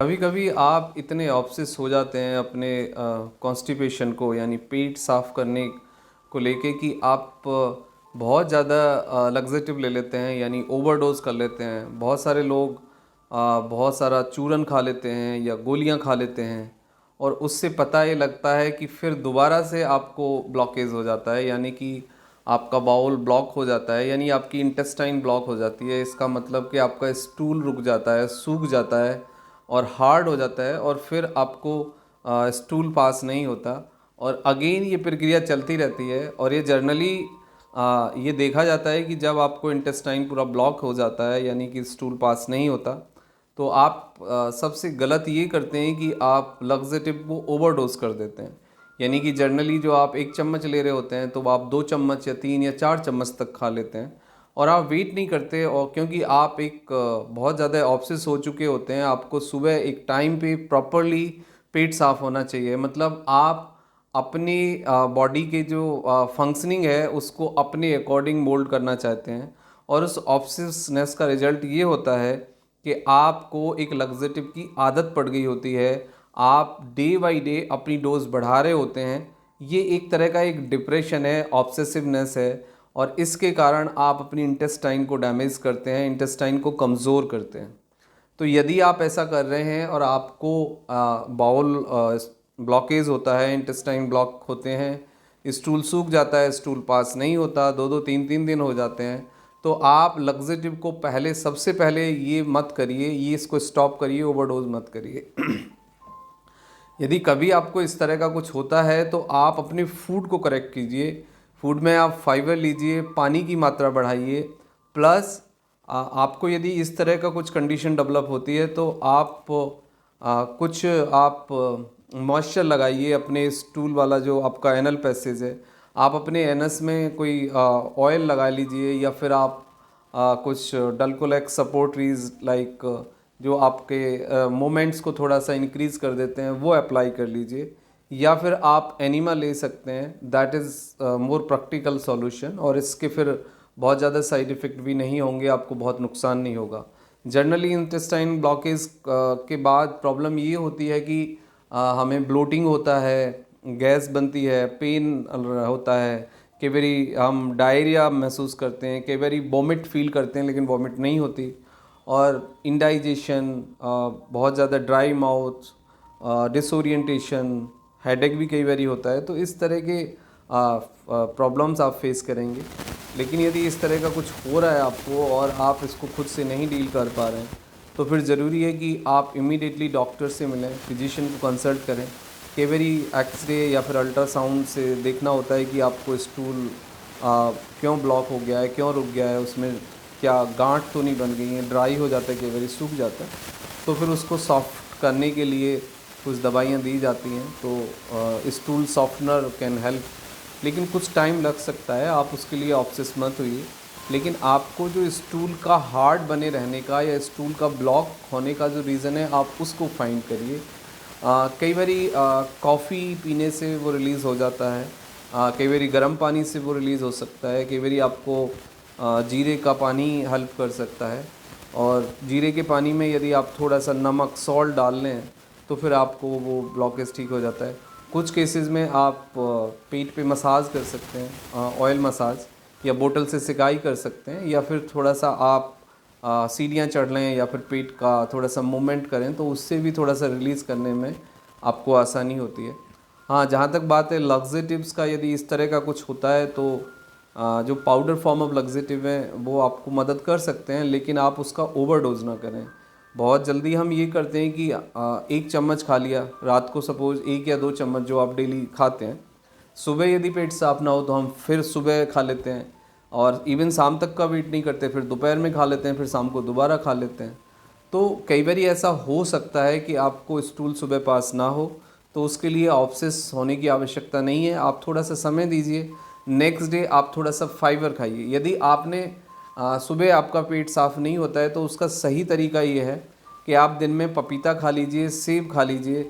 कभी कभी आप इतने ऑब्सेस हो जाते हैं अपने कॉन्स्टिपेशन को यानी पेट साफ करने को लेके कि आप बहुत ज़्यादा लग्जेटिव ले लेते हैं यानी ओवरडोज कर लेते हैं। बहुत सारे लोग बहुत सारा चूरन खा लेते हैं या गोलियां खा लेते हैं और उससे पता ये लगता है कि फिर दोबारा से आपको ब्लॉकेज हो जाता है यानी कि आपका बाउल ब्लॉक हो जाता है यानी आपकी इंटेस्टाइन ब्लॉक हो जाती है। इसका मतलब कि आपका स्टूल रुक जाता है, सूख जाता है और हार्ड हो जाता है और फिर आपको स्टूल पास नहीं होता और अगेन ये प्रक्रिया चलती रहती है। और ये जर्नली ये देखा जाता है कि जब आपको इंटेस्टाइन पूरा ब्लॉक हो जाता है यानी कि स्टूल पास नहीं होता तो आप सबसे गलत ये करते हैं कि आप लग्जेटिव को ओवरडोज कर देते हैं। यानी कि जर्नली जो आप 1 चम्मच ले रहे होते हैं तो आप 2 चम्मच या 3 या 4 चम्मच तक खा लेते हैं और आप वेट नहीं करते। और क्योंकि आप एक बहुत ज़्यादा ऑब्सेस हो चुके होते हैं, आपको सुबह एक टाइम पे प्रॉपरली पेट साफ होना चाहिए। मतलब आप अपनी बॉडी के जो फंक्शनिंग है उसको अपने अकॉर्डिंग मोल्ड करना चाहते हैं और उस ऑब्सेसनेस का रिजल्ट ये होता है कि आपको एक लग्जेटिव की आदत पड़ गई होती है। आप डे बाय डे अपनी डोज बढ़ा रहे होते हैं। ये एक तरह का एक डिप्रेशन है, ऑब्सेसिवनेस है और इसके कारण आप अपनी इंटेस्टाइन को डैमेज करते हैं, इंटेस्टाइन को कमज़ोर करते हैं। तो यदि आप ऐसा कर रहे हैं और आपको बाउल ब्लॉकेज होता है, इंटेस्टाइन ब्लॉक होते हैं, स्टूल सूख जाता है, स्टूल पास नहीं होता, 2-2 3-3 दिन हो जाते हैं, तो आप लग्जेटिव को पहले सबसे पहले ये मत करिए, ये इसको स्टॉप करिए, ओवरडोज मत करिए। यदि कभी आपको इस तरह का कुछ होता है तो आप अपने फूड को करेक्ट कीजिए। फूड में आप फाइबर लीजिए, पानी की मात्रा बढ़ाइए, प्लस आपको यदि इस तरह का कुछ कंडीशन डेवलप होती है तो आप कुछ आप मॉइस्चर लगाइए अपने स्टूल वाला जो आपका एनल पैसेज है। आप अपने एनस में कोई ऑयल लगा लीजिए या फिर आप कुछ डल्कोलेक्स सपोर्टरीज लाइक जो आपके मोमेंट्स को थोड़ा सा इंक्रीज कर देते हैं वो अप्लाई कर लीजिए। या फिर आप एनिमा ले सकते हैं, that is more practical solution और इसके फिर बहुत ज़्यादा साइड इफ़ेक्ट भी नहीं होंगे, आपको बहुत नुकसान नहीं होगा। जनरली इंटेस्टाइन ब्लॉकेज के बाद प्रॉब्लम ये होती है कि हमें ब्लोटिंग होता है, गैस बनती है, पेन होता है, कई बारी हम डायरिया महसूस करते हैं, कई बारी वॉमिट फील करते हैं लेकिन वॉमिट नहीं होती और इंडाइजेशन, बहुत ज़्यादा ड्राई माउथ, डिसोरिएंटेशन, हेडेक भी कई बारी होता है। तो इस तरह के प्रॉब्लम्स आप फेस करेंगे। लेकिन यदि इस तरह का कुछ हो रहा है आपको और आप इसको खुद से नहीं डील कर पा रहे हैं तो फिर ज़रूरी है कि आप इमीडिएटली डॉक्टर से मिलें, फिजिशियन को कंसल्ट करें। कई बारी एक्सरे या फिर अल्ट्रासाउंड से देखना होता है कि आपको स्टूल क्यों ब्लॉक हो गया है, क्यों रुक गया है, उसमें क्या गांठ तो नहीं बन गई है, ड्राई हो जाता है, कई बार सूख जाता है। तो फिर उसको सॉफ्ट करने के लिए कुछ दवाइयाँ दी जाती हैं। तो स्टूल सॉफ्टनर कैन हेल्प, लेकिन कुछ टाइम लग सकता है, आप उसके लिए ऑब्सेस मत होइए। लेकिन आपको जो स्टूल का हार्ड बने रहने का या स्टूल का ब्लॉक होने का जो रीज़न है आप उसको फाइंड करिए। कई बारी कॉफ़ी पीने से वो रिलीज़ हो जाता है, कई बारी गर्म पानी से वो रिलीज़ हो सकता है, कई बारी आपको जीरे का पानी हेल्प कर सकता है। और जीरे के पानी में यदि आप थोड़ा सा नमक सॉल्ट डाल लें तो फिर आपको वो ब्लॉकेज ठीक हो जाता है। कुछ केसेस में आप पेट पे मसाज कर सकते हैं, ऑयल मसाज, या बोतल से सिकाई कर सकते हैं, या फिर थोड़ा सा आप सीढ़ियाँ चढ़ लें या फिर पेट का थोड़ा सा मूवमेंट करें तो उससे भी थोड़ा सा रिलीज़ करने में आपको आसानी होती है। हाँ, जहाँ तक बात है लग्जेटिव्स का, यदि इस तरह का कुछ होता है तो जो पाउडर फॉर्म ऑफ लग्जेटिव है वो आपको मदद कर सकते हैं, लेकिन आप उसका ओवरडोज ना करें। बहुत जल्दी हम ये करते हैं कि 1 चम्मच खा लिया रात को, सपोज़ 1 या 2 चम्मच जो आप डेली खाते हैं, सुबह यदि पेट साफ ना हो तो हम फिर सुबह खा लेते हैं और इवन शाम तक का वेट नहीं करते, फिर दोपहर में खा लेते हैं, फिर शाम को दोबारा खा लेते हैं। तो कई बार ऐसा हो सकता है कि आपको स्टूल सुबह पास ना हो, तो उसके लिए ऑब्सेस होने की आवश्यकता नहीं है। आप थोड़ा सा समय दीजिए, नेक्स्ट डे आप थोड़ा सा फाइबर खाइए। यदि आपने सुबह आपका पेट साफ़ नहीं होता है तो उसका सही तरीका ये है कि आप दिन में पपीता खा लीजिए, सेब खा लीजिए,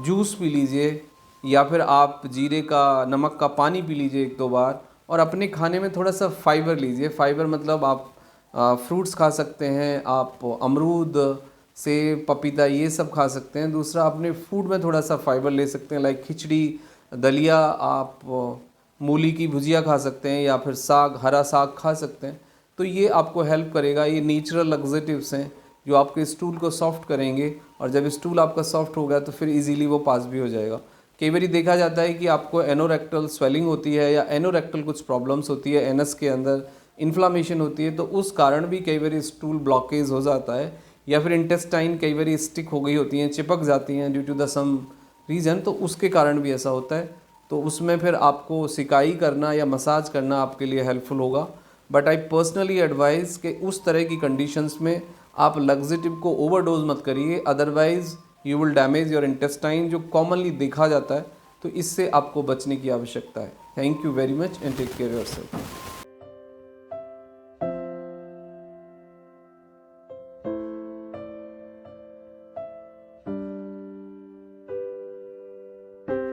जूस पी लीजिए, या फिर आप जीरे का नमक का पानी पी लीजिए 1-2 बार, और अपने खाने में थोड़ा सा फाइबर लीजिए। फाइबर मतलब आप फ्रूट्स खा सकते हैं, आप अमरूद, सेब पपीता ये सब खा सकते हैं। दूसरा, अपने फूड में थोड़ा सा फाइबर ले सकते हैं, लाइक खिचड़ी, दलिया, आप मूली की भुजिया खा सकते हैं या फिर साग, हरा साग खा सकते हैं। तो ये आपको हेल्प करेगा। ये नेचुरल लग्जेटिव्स हैं जो आपके स्टूल को सॉफ्ट करेंगे, और जब स्टूल आपका सॉफ्ट होगा तो फिर इजीली वो पास भी हो जाएगा। कई बार देखा जाता है कि आपको एनोरेक्टल स्वेलिंग होती है या एनोरेक्टल कुछ प्रॉब्लम्स होती है, एनस के अंदर इन्फ्लामेशन होती है, तो उस कारण भी कई बार स्टूल ब्लॉकेज हो जाता है, या फिर इंटेस्टाइन कई बार स्टिक हो गई होती हैं, चिपक जाती हैं due to the some reason, तो उसके कारण भी ऐसा होता है। तो उसमें फिर आपको सिकाई करना या मसाज करना आपके लिए हेल्पफुल होगा। बट आई पर्सनली एडवाइज़ कि उस तरह की कंडीशंस में आप लग्जेटिव को ओवरडोज मत करिए, otherwise you will damage your intestine, जो कॉमनली देखा जाता है। तो इससे आपको बचने की आवश्यकता है। Thank you very much and take care yourself.